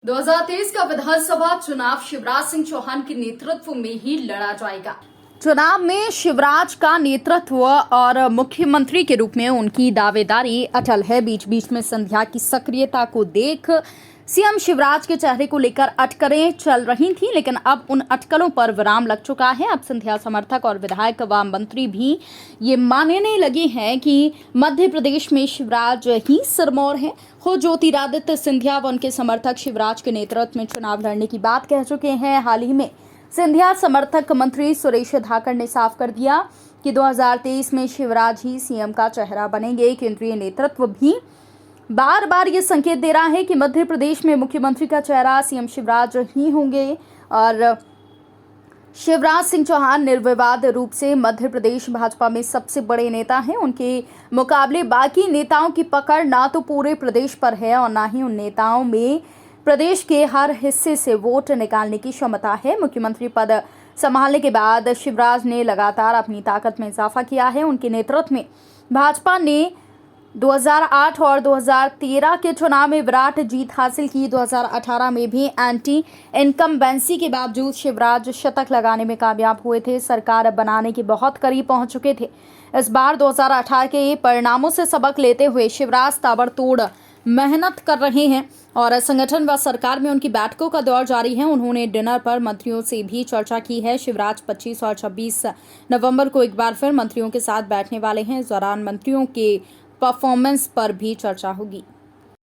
2023 का विधानसभा चुनाव शिवराज सिंह चौहान के नेतृत्व में ही लड़ा जाएगा। चुनाव में शिवराज का नेतृत्व और मुख्यमंत्री के रूप में उनकी दावेदारी अटल है। बीच बीच में संध्या की सक्रियता को देख सीएम शिवराज के चेहरे को लेकर अटकलें चल रही थी, लेकिन अब उन अटकलों पर विराम लग चुका है। अब संध्या समर्थक और विधायक व मंत्री भी ये मानने लगे हैं कि मध्य प्रदेश में शिवराज ही सिरमौर हैं। खुद ज्योतिरादित्य सिंधिया व उनके समर्थक शिवराज के नेतृत्व में चुनाव लड़ने की बात कह चुके हैं। हाल ही में सिंधिया समर्थक मंत्री सुरेश धाकड़ ने साफ कर दिया कि 2023 में शिवराज ही सीएम का चेहरा बनेंगे। केंद्रीय नेतृत्व भी बार बार ये संकेत दे रहा है कि मध्य प्रदेश में मुख्यमंत्री का चेहरा सीएम शिवराज ही होंगे और शिवराज सिंह चौहान निर्विवाद रूप से मध्य प्रदेश भाजपा में सबसे बड़े नेता हैं। उनके मुकाबले बाकी नेताओं की पकड़ ना तो पूरे प्रदेश पर है और ना ही उन नेताओं में प्रदेश के हर हिस्से से वोट निकालने की क्षमता है। मुख्यमंत्री पद संभालने के बाद शिवराज ने लगातार अपनी ताकत में इजाफा किया है। उनके नेतृत्व में भाजपा ने 2008 और 2013 के चुनाव में विराट जीत हासिल की। 2018 में भी एंटी इनकम्बेंसी के बावजूद शिवराज शतक लगाने में कामयाब हुए थे। सरकार बनाने के बहुत करीब पहुंच चुके थे। इस बार 2018 के परिणामों से सबक लेते हुए शिवराज ताबड़तोड़ मेहनत कर रहे हैं और संगठन व सरकार में उनकी बैठकों का दौर जारी है। उन्होंने डिनर पर मंत्रियों से भी चर्चा की है। शिवराज 25 और 26 नवंबर को एक बार फिर मंत्रियों के साथ बैठने वाले हैं। इस दौरान मंत्रियों के परफॉर्मेंस पर भी चर्चा होगी।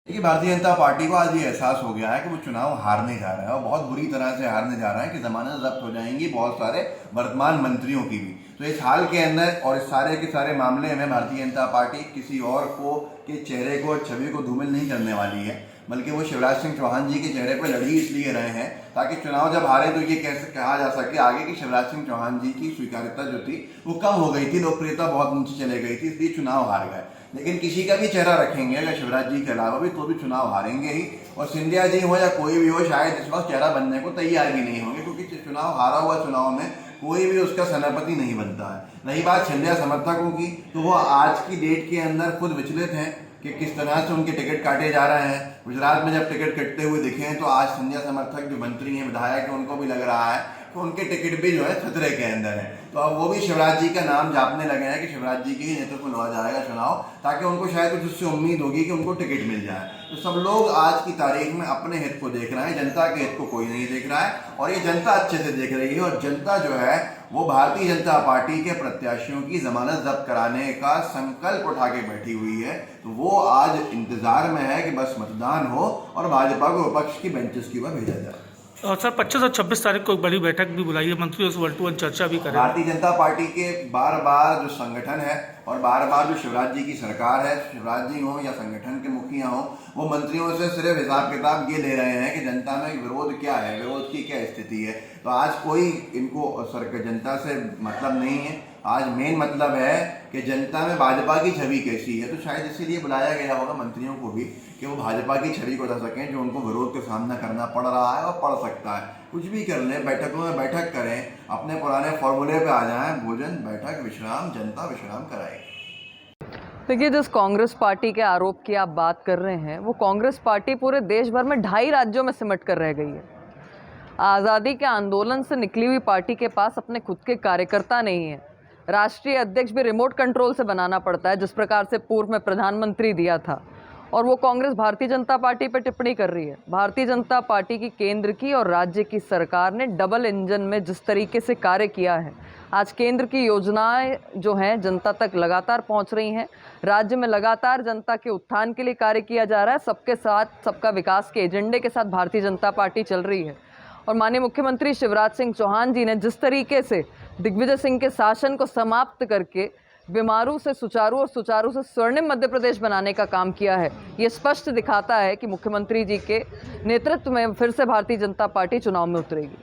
देखिए, भारतीय जनता पार्टी को आज ये एहसास हो गया है कि वो चुनाव हारने जा रहा है और बहुत बुरी तरह से हारने जा रहा है कि जमानत जब्त हो जाएंगी बहुत सारे वर्तमान मंत्रियों की भी। तो इस हाल के अंदर और इस सारे के सारे मामले में भारतीय जनता पार्टी किसी और को के चेहरे को छवि को धूमिल नहीं करने वाली है, बल्कि वो शिवराज सिंह चौहान जी के चेहरे पर लड़ी इसलिए रहे हैं ताकि चुनाव जब हारे तो ये कैसे कहा जा सके आगे कि शिवराज सिंह चौहान जी की स्वीकार्यता जो थी वो कम हो गई थी, लोकप्रियता बहुत नीचे चले गई थी, इसलिए चुनाव हार गए। लेकिन किसी का भी चेहरा रखेंगे अगर शिवराज जी के अलावा भी तो भी चुनाव हारेंगे ही। और सिंधिया जी हो या कोई भी हो, शायद इस वक्त चेहरा बनने को तैयार भी नहीं होंगे, क्योंकि चुनाव हारा हुआ चुनाव में कोई भी उसका सेनापति नहीं बनता है। रही बात सिंधिया समर्थकों की, तो वो आज की डेट के अंदर खुद विचलित हैं कि किस तरह से उनके टिकट काटे जा रहे हैं। गुजरात में जब टिकट कटते हुए दिखे हैं तो आज सिंधिया समर्थक जो मंत्री हैं, विधायक हैं, उनको भी लग रहा है तो उनके टिकट भी जो है खतरे के अंदर है। तो अब वो भी शिवराज जी का नाम जापने लगे हैं कि शिवराज जी के ही नेतृत्व में लड़ा जाएगा चुनाव, ताकि उनको शायद कुछ उससे उम्मीद होगी कि उनको टिकट मिल जाए। तो सब लोग आज की तारीख में अपने हित को देख रहे हैं, जनता के हित को कोई नहीं देख रहा है और ये जनता अच्छे से देख रही है। और जनता जो है वो भारतीय जनता पार्टी के प्रत्याशियों की जमानत जब्त कराने का संकल्प उठा के बैठी हुई है। तो वो आज इंतजार में है कि बस मतदान हो और भाजपा को विपक्ष की बेंचेस की ओर भेजा जाए। और सर 25 और 26 तारीख को एक बड़ी बैठक भी बुलाई है, मंत्रियों से 1-to-1 चर्चा भी करें। भारतीय जनता पार्टी के बार बार जो संगठन है और बार बार जो शिवराज जी की सरकार है, शिवराज जी हो या संगठन के मुखिया हो, वो मंत्रियों से सिर्फ हिसाब किताब ये ले रहे हैं कि जनता में विरोध क्या है, विरोध की क्या स्थिति है। तो आज कोई इनको जनता से मतलब नहीं है। आज मेन मतलब है कि जनता में भाजपा की छवि कैसी है। तो शायद इसीलिए बुलाया गया होगा मंत्रियों को भी कि वो भाजपा की छवि को बता सकें जो उनको विरोध का सामना करना पड़ रहा है और पड़ सकता है। कुछ भी कर लें, बैठकों में बैठक करें, अपने पुराने फॉर्मूले पे आ जाएं, भोजन बैठक विश्राम, जनता विश्राम कराएगी। देखिए, जिस कांग्रेस पार्टी के आरोप की आप बात कर रहे हैं, वो कांग्रेस पार्टी पूरे देश भर में 2.5 राज्यों में सिमट कर रह गई है। आज़ादी के आंदोलन से निकली हुई पार्टी के पास अपने खुद के कार्यकर्ता नहीं है। राष्ट्रीय अध्यक्ष भी रिमोट कंट्रोल से बनाना पड़ता है, जिस प्रकार से पूर्व में प्रधानमंत्री दिया था। और वो कांग्रेस भारतीय जनता पार्टी पर टिप्पणी कर रही है। भारतीय जनता पार्टी की केंद्र की और राज्य की सरकार ने डबल इंजन में जिस तरीके से कार्य किया है, आज केंद्र की योजनाएं जो हैं जनता तक लगातार पहुंच रही हैं। राज्य में लगातार जनता के उत्थान के लिए कार्य किया जा रहा है। सबके साथ सबका विकास के एजेंडे के साथ भारतीय जनता पार्टी चल रही है। और माननीय मुख्यमंत्री शिवराज सिंह चौहान जी ने जिस तरीके से दिग्विजय सिंह के शासन को समाप्त करके बीमारू से सुचारू और सुचारू से स्वर्णिम मध्य प्रदेश बनाने का काम किया है, ये स्पष्ट दिखाता है कि मुख्यमंत्री जी के नेतृत्व में फिर से भारतीय जनता पार्टी चुनाव में उतरेगी।